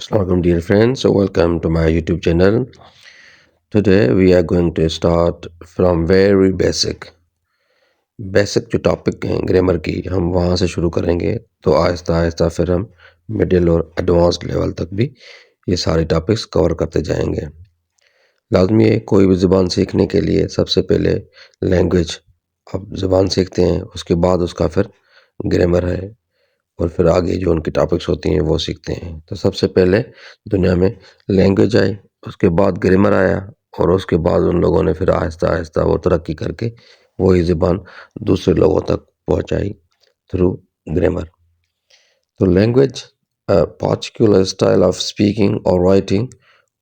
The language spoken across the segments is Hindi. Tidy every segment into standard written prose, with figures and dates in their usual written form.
Assalamualaikum dear friends, so welcome to my YouTube channel. Today we are going to start from very basic जो टॉपिक हैं ग्रामर की हम वहाँ से शुरू करेंगे। तो आहिस्ता आहिस्ता फिर हम मिडिल और एडवांस लेवल तक भी ये सारे टॉपिक्स कवर करते जाएंगे। लाजमी है कोई भी ज़ुबान सीखने के लिए सबसे पहले लैंग्वेज अब ज़ुबान सीखते हैं, उसके बाद उसका फिर ग्रामर है और फिर आगे जो उनकी टॉपिक्स होती हैं वो सीखते हैं। तो सबसे पहले दुनिया में लैंग्वेज आई, उसके बाद ग्रामर आया और उसके बाद उन लोगों ने फिर आहिस्ता आहिस्ता वो तरक्की करके वही ज़ुबान दूसरे लोगों तक पहुंचाई थ्रू ग्रामर। तो language particular style of speaking or writing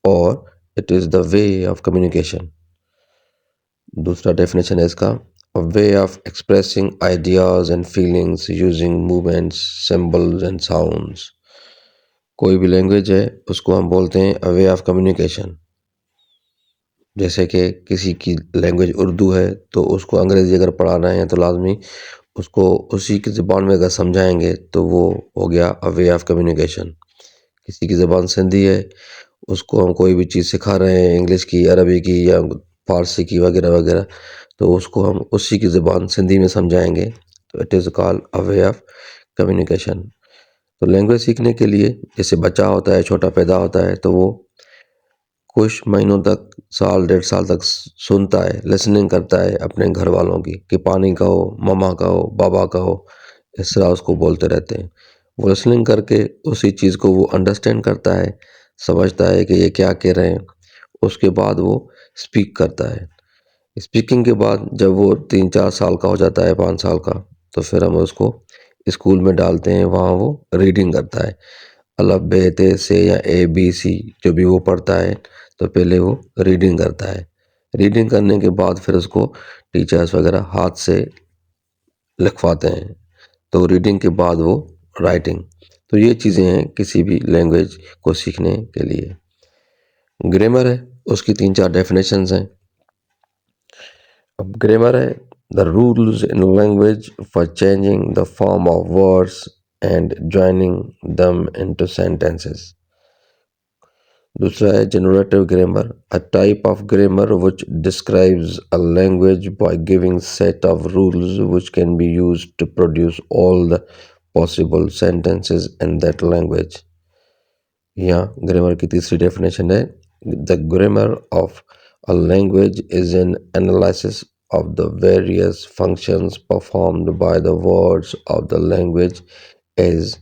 or it is the way of communication। दूसरा डेफिनेशन है इसका a way of expressing ideas and feelings using movements, symbols and sounds। कोई भी लैंग्वेज है उसको हम बोलते हैं a way of communication। जैसे कि किसी की लैंग्वेज उर्दू है तो उसको अंग्रेज़ी अगर पढ़ा रहे हैं तो लाजमी उसको उसी की ज़बान में अगर समझाएंगे तो वो हो गया a way of communication। किसी की ज़बान सिंधी है, उसको हम कोई भी चीज़ सिखा रहे हैं इंग्लिश की, अरबी की या फ़ारसी की वगैरह वगैरह, तो उसको हम उसी की ज़बान सिंधी में समझाएंगे तो it is called a way of communication. तो लैंग्वेज सीखने के लिए जैसे बच्चा होता है, छोटा पैदा होता है तो वो कुछ महीनों तक, साल डेढ़ साल तक सुनता है, लिसनिंग करता है अपने घर वालों की कि पानी कहो, मम्मा कहो, बाबा कहो, इस तरह उसको बोलते रहते हैं। वो लिसनिंग करके उसी चीज़ को वो अंडरस्टैंड करता है, समझता है कि ये क्या कह रहे हैं। उसके बाद वो स्पीक करता है। स्पीकिंग के बाद जब वो 3-4 साल का हो जाता है, 5 साल का, तो फिर हम उसको स्कूल में डालते हैं, वहाँ वो रीडिंग करता है। अलफ बे ते से या ABC जो भी वो पढ़ता है तो पहले वो रीडिंग करता है। रीडिंग करने के बाद फिर उसको टीचर्स वगैरह हाथ से लिखवाते हैं। तो रीडिंग के बाद वो राइटिंग। तो ये चीज़ें हैं किसी भी लैंग्वेज को सीखने के लिए। ग्रामर है, उसकी 3-4 डेफिनेशंस हैं। अब ग्रामर है the rules in language for changing the form of words and joining them into sentences. दूसरा है generative grammar, a type of grammar which describes a language by giving set of rules which can be used to produce all the possible sentences in that language. यहाँ ग्रामर की तीसरी डेफिनेशन है the grammar of a language is an analysis of the various functions performed by the words of the language as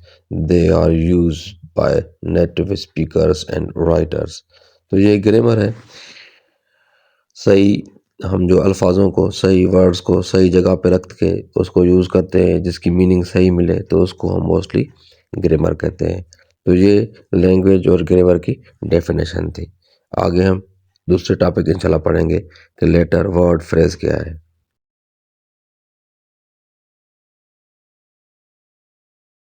they are used by native speakers and writers। तो ये ग्रामर है, सही हम जो अल्फाजों को, सही वर्ड्स को सही जगह पे रख के उसको यूज़ करते हैं, जिसकी मीनिंग सही मिले तो उसको हम मोस्टली ग्रामर कहते हैं। तो ये लैंग्वेज और ग्रामर की डेफिनेशन थी। आगे हम दूसरे टॉपिक इंशाल्लाह पढ़ेंगे कि लेटर, वर्ड, फ्रेज क्या है।